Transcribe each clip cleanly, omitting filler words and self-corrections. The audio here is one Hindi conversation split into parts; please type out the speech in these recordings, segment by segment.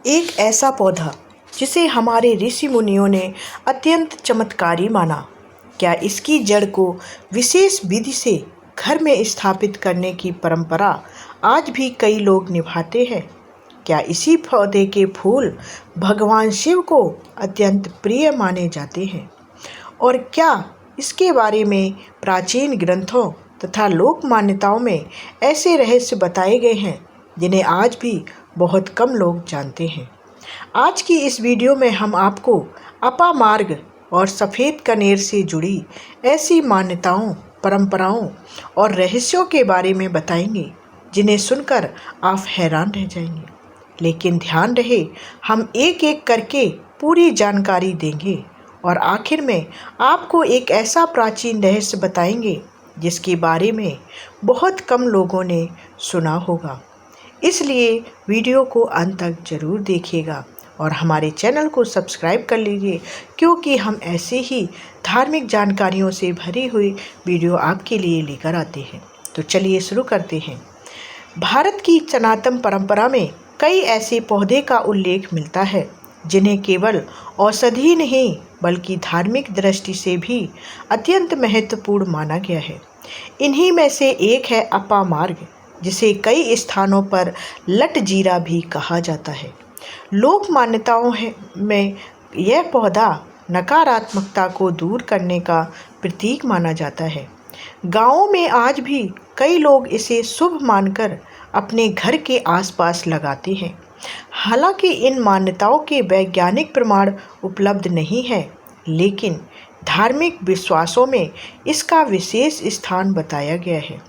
एक ऐसा पौधा जिसे हमारे ऋषि मुनियों ने अत्यंत चमत्कारी माना। क्या इसकी जड़ को विशेष विधि से घर में स्थापित करने की परंपरा आज भी कई लोग निभाते हैं? क्या इसी पौधे के फूल भगवान शिव को अत्यंत प्रिय माने जाते हैं? और क्या इसके बारे में प्राचीन ग्रंथों तथा लोक मान्यताओं में ऐसे रहस्य बताए गए हैं जिन्हें आज भी बहुत कम लोग जानते हैं? आज की इस वीडियो में हम आपको अपामार्ग और सफ़ेद कनेर से जुड़ी ऐसी मान्यताओं, परंपराओं और रहस्यों के बारे में बताएंगे जिन्हें सुनकर आप हैरान रह जाएंगे। लेकिन ध्यान रहे, हम एक एक करके पूरी जानकारी देंगे और आखिर में आपको एक ऐसा प्राचीन रहस्य बताएंगे जिसके बारे में बहुत कम लोगों ने सुना होगा। इसलिए वीडियो को अंत तक ज़रूर देखिएगा और हमारे चैनल को सब्सक्राइब कर लीजिए, क्योंकि हम ऐसे ही धार्मिक जानकारियों से भरी हुई वीडियो आपके लिए लेकर आते हैं। तो चलिए शुरू करते हैं। भारत की सनातन परंपरा में कई ऐसे पौधे का उल्लेख मिलता है जिन्हें केवल औषधि नहीं बल्कि धार्मिक दृष्टि से भी अत्यंत महत्वपूर्ण माना गया है। इन्हीं में से एक है अपामार्ग, जिसे कई स्थानों पर लटजीरा भी कहा जाता है। लोक मान्यताओं में यह पौधा नकारात्मकता को दूर करने का प्रतीक माना जाता है। गांवों में आज भी कई लोग इसे शुभ मानकर अपने घर के आसपास लगाते हैं। हालांकि इन मान्यताओं के वैज्ञानिक प्रमाण उपलब्ध नहीं है, लेकिन धार्मिक विश्वासों में इसका विशेष स्थान बताया गया है।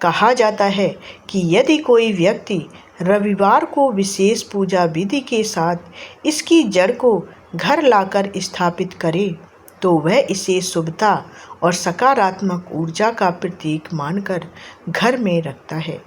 कहा जाता है कि यदि कोई व्यक्ति रविवार को विशेष पूजा विधि के साथ इसकी जड़ को घर लाकर स्थापित करे तो वह इसे शुभता और सकारात्मक ऊर्जा का प्रतीक मानकर घर में रखता है।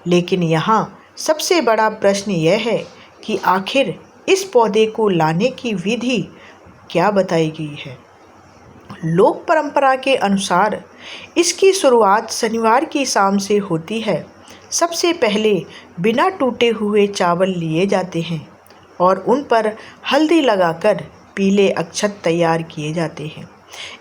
लेकिन यहाँ सबसे बड़ा प्रश्न यह है कि आखिर इस पौधे को लाने की विधि क्या बताई गई है। लोक परंपरा के अनुसार इसकी शुरुआत शनिवार की शाम से होती है। सबसे पहले बिना टूटे हुए चावल लिए जाते हैं और उन पर हल्दी लगाकर पीले अक्षत तैयार किए जाते हैं।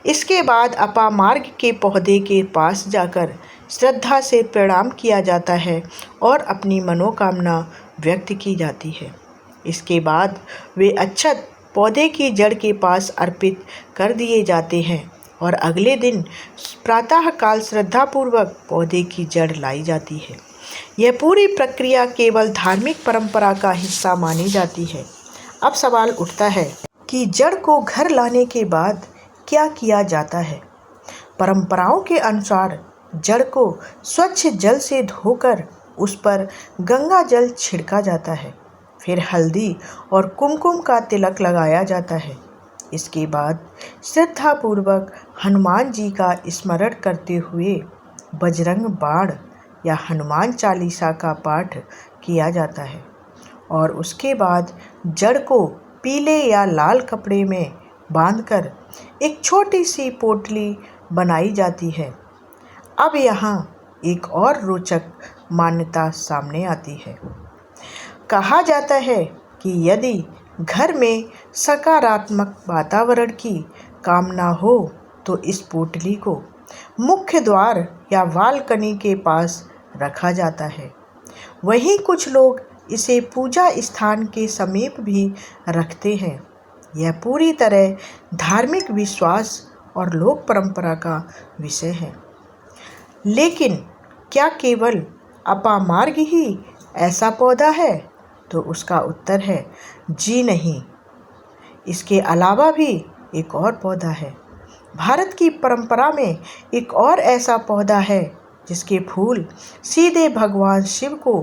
इसके बाद अपामार्ग के पौधे के पास जाकर श्रद्धा से प्रणाम किया जाता है और अपनी मनोकामना व्यक्त की जाती है। इसके बाद वे अक्षत पौधे की जड़ के पास अर्पित कर दिए जाते हैं और अगले दिन प्रातःकाल श्रद्धापूर्वक पौधे की जड़ लाई जाती है। यह पूरी प्रक्रिया केवल धार्मिक परंपरा का हिस्सा मानी जाती है। अब सवाल उठता है कि जड़ को घर लाने के बाद क्या किया जाता है। परंपराओं के अनुसार जड़ को स्वच्छ जल से धोकर उस पर गंगा जल छिड़का जाता है। फिर हल्दी और कुमकुम का तिलक लगाया जाता है। इसके बाद श्रद्धापूर्वक हनुमान जी का स्मरण करते हुए बजरंग बाण या हनुमान चालीसा का पाठ किया जाता है और उसके बाद जड़ को पीले या लाल कपड़े में बांधकर एक छोटी सी पोटली बनाई जाती है। अब यहाँ एक और रोचक मान्यता सामने आती है। कहा जाता है कि यदि घर में सकारात्मक वातावरण की कामना हो तो इस पोटली को मुख्य द्वार या बालकनी के पास रखा जाता है। वहीं कुछ लोग इसे पूजा स्थान के समीप भी रखते हैं। यह पूरी तरह धार्मिक विश्वास और लोक परंपरा का विषय है। लेकिन क्या केवल अपामार्ग ही ऐसा पौधा है? तो उसका उत्तर है जी नहीं। इसके अलावा भी एक और पौधा है। भारत की परंपरा में एक और ऐसा पौधा है जिसके फूल सीधे भगवान शिव को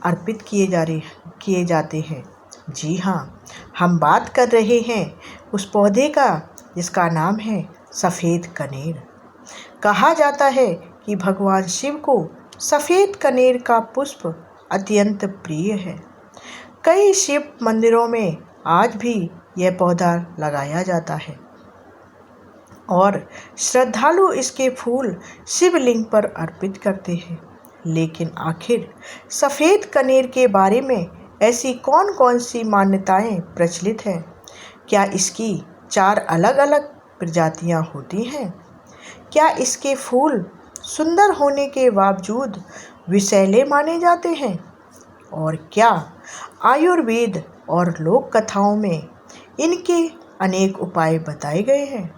अर्पित किए जाते हैं। जी हाँ, हम बात कर रहे हैं उस पौधे का जिसका नाम है सफ़ेद कनेर। कहा जाता है कि भगवान शिव को सफ़ेद कनेर का पुष्प अत्यंत प्रिय है। कई शिव मंदिरों में आज भी यह पौधा लगाया जाता है और श्रद्धालु इसके फूल शिवलिंग पर अर्पित करते हैं। लेकिन आखिर सफ़ेद कनेर के बारे में ऐसी कौन कौन सी मान्यताएं प्रचलित हैं? क्या इसकी 4 अलग अलग प्रजातियां होती हैं? क्या इसके फूल सुंदर होने के बावजूद विषैले माने जाते हैं? और क्या आयुर्वेद और लोक कथाओं में इनके अनेक उपाय बताए गए हैं?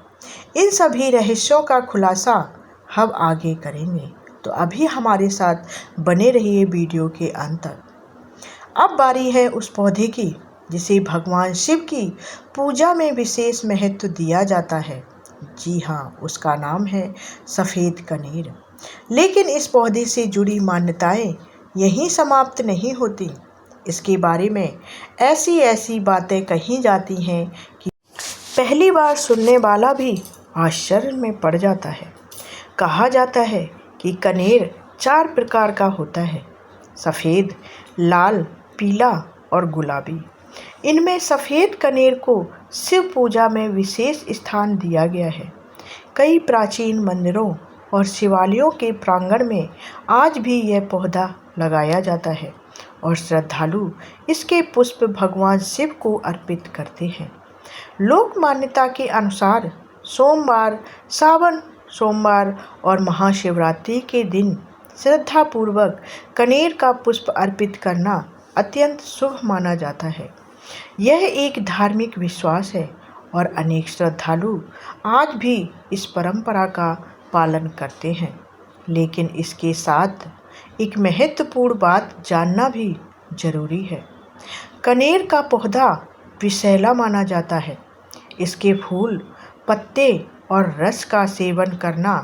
इन सभी रहस्यों का खुलासा हम आगे करेंगे, तो अभी हमारे साथ बने रहिए वीडियो के अंत तक। अब बारी है उस पौधे की जिसे भगवान शिव की पूजा में विशेष महत्व दिया जाता है। जी हाँ, उसका नाम है सफ़ेद कनेर। लेकिन इस पौधे से जुड़ी मान्यताएं यहीं समाप्त नहीं होती। इसके बारे में ऐसी ऐसी बातें कही जाती हैं कि पहली बार सुनने वाला भी आश्चर्य में पड़ जाता है। कहा जाता है कि कनेर 4 प्रकार का होता है: सफ़ेद, लाल, पीला और गुलाबी। इनमें सफ़ेद कनेर को शिव पूजा में विशेष स्थान दिया गया है। कई प्राचीन मंदिरों और शिवालयों के प्रांगण में आज भी यह पौधा लगाया जाता है और श्रद्धालु इसके पुष्प भगवान शिव को अर्पित करते हैं। लोक मान्यता के अनुसार सोमवार, सावन सोमवार और महाशिवरात्रि के दिन श्रद्धापूर्वक कनेर का पुष्प अर्पित करना अत्यंत शुभ माना जाता है। यह एक धार्मिक विश्वास है और अनेक श्रद्धालु आज भी इस परंपरा का पालन करते हैं। लेकिन इसके साथ एक महत्वपूर्ण बात जानना भी जरूरी है। कनेर का पौधा विषैला माना जाता है। इसके फूल, पत्ते और रस का सेवन करना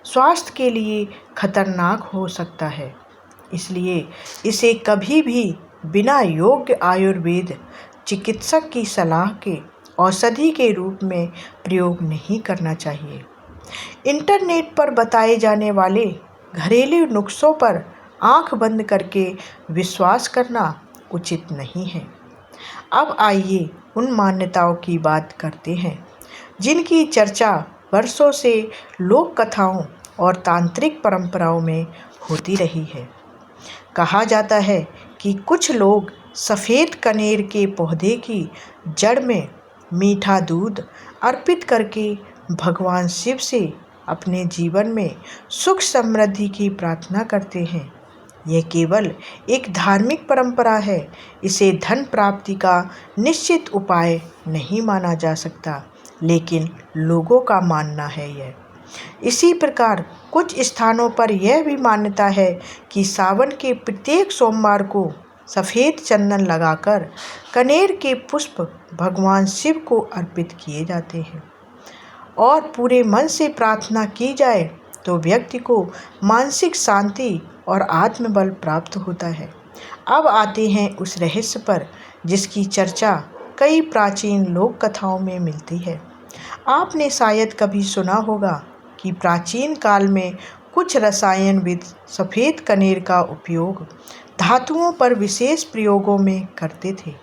स्वास्थ्य के लिए खतरनाक हो सकता है। इसलिए इसे कभी भी बिना योग्य आयुर्वेद चिकित्सक की सलाह के औषधि के रूप में प्रयोग नहीं करना चाहिए। इंटरनेट पर बताए जाने वाले घरेलू नुस्खों पर आंख बंद करके विश्वास करना उचित नहीं है। अब आइए उन मान्यताओं की बात करते हैं जिनकी चर्चा वर्षों से लोक कथाओं और तांत्रिक परंपराओं में होती रही है। कहा जाता है कि कुछ लोग सफ़ेद कनेर के पौधे की जड़ में मीठा दूध अर्पित करके भगवान शिव से अपने जीवन में सुख समृद्धि की प्रार्थना करते हैं। यह केवल एक धार्मिक परंपरा है। इसे धन प्राप्ति का निश्चित उपाय नहीं माना जा सकता, लेकिन लोगों का मानना है यह। इसी प्रकार कुछ स्थानों पर यह भी मान्यता है कि सावन के प्रत्येक सोमवार को सफ़ेद चंदन लगाकर कनेर के पुष्प भगवान शिव को अर्पित किए जाते हैं और पूरे मन से प्रार्थना की जाए तो व्यक्ति को मानसिक शांति और आत्मबल प्राप्त होता है। अब आते हैं उस रहस्य पर जिसकी चर्चा कई प्राचीन लोक कथाओं में मिलती है। आपने शायद कभी सुना होगा कि प्राचीन काल में कुछ रसायनविद सफ़ेद कनेर का उपयोग धातुओं पर विशेष प्रयोगों में करते थे।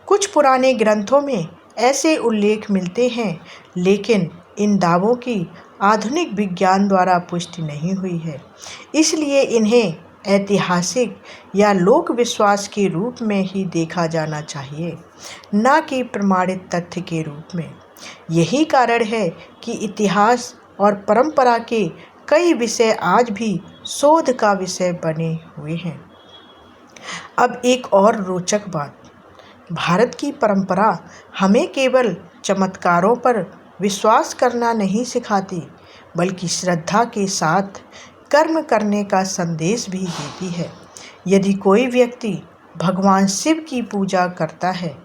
कुछ पुराने ग्रंथों में ऐसे उल्लेख मिलते हैं, लेकिन इन दावों की आधुनिक विज्ञान द्वारा पुष्टि नहीं हुई है। इसलिए इन्हें ऐतिहासिक या लोक विश्वास के रूप में ही देखा जाना चाहिए, न कि प्रमाणित तथ्य के रूप में। यही कारण है कि इतिहास और परंपरा के कई विषय आज भी शोध का विषय बने हुए हैं। अब एक और रोचक बात, भारत की परंपरा हमें केवल चमत्कारों पर विश्वास करना नहीं सिखाती, बल्कि श्रद्धा के साथ कर्म करने का संदेश भी देती है। यदि कोई व्यक्ति भगवान शिव की पूजा करता है,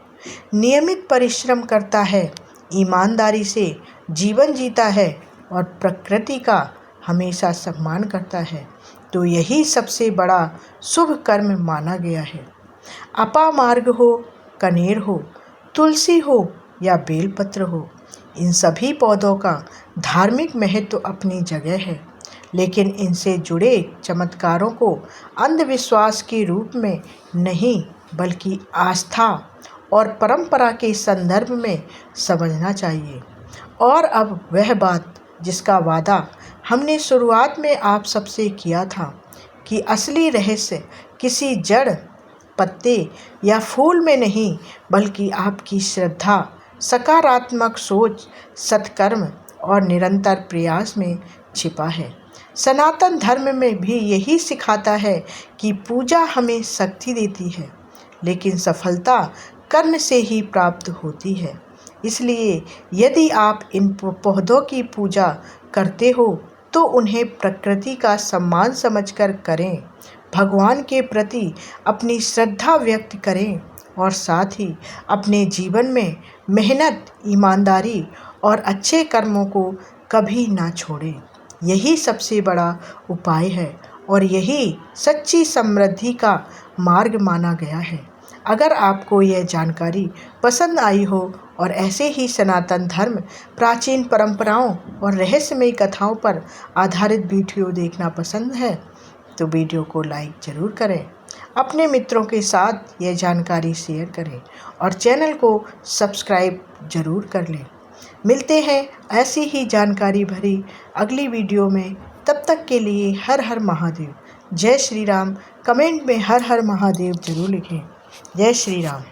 नियमित परिश्रम करता है, ईमानदारी से जीवन जीता है और प्रकृति का हमेशा सम्मान करता है, तो यही सबसे बड़ा शुभ कर्म माना गया है। अपामार्ग हो, कनेर हो, तुलसी हो या बेलपत्र हो, इन सभी पौधों का धार्मिक महत्व अपनी जगह है, लेकिन इनसे जुड़े चमत्कारों को अंधविश्वास के रूप में नहीं, बल्कि आस्था और परंपरा के संदर्भ में समझना चाहिए। और अब वह बात जिसका वादा हमने शुरुआत में आप सबसे किया था कि असली रहस्य किसी जड़ पत्ते या फूल में नहीं, बल्कि आपकी श्रद्धा, सकारात्मक सोच, सत्कर्म और निरंतर प्रयास में छिपा है। सनातन धर्म में भी यही सिखाता है कि पूजा हमें शक्ति देती है, लेकिन सफलता कर्म से ही प्राप्त होती है। इसलिए यदि आप इन पौधों की पूजा करते हो तो उन्हें प्रकृति का सम्मान समझकर करें, भगवान के प्रति अपनी श्रद्धा व्यक्त करें और साथ ही अपने जीवन में मेहनत, ईमानदारी और अच्छे कर्मों को कभी ना छोड़ें। यही सबसे बड़ा उपाय है और यही सच्ची समृद्धि का मार्ग माना गया है। अगर आपको यह जानकारी पसंद आई हो और ऐसे ही सनातन धर्म, प्राचीन परंपराओं और रहस्यमयी कथाओं पर आधारित वीडियो देखना पसंद है तो वीडियो को लाइक ज़रूर करें, अपने मित्रों के साथ यह जानकारी शेयर करें और चैनल को सब्सक्राइब ज़रूर कर लें। मिलते हैं ऐसी ही जानकारी भरी अगली वीडियो में। तब तक के लिए हर हर महादेव। जय श्री राम। कमेंट में हर हर महादेव जरूर लिखें। जय श्री राम।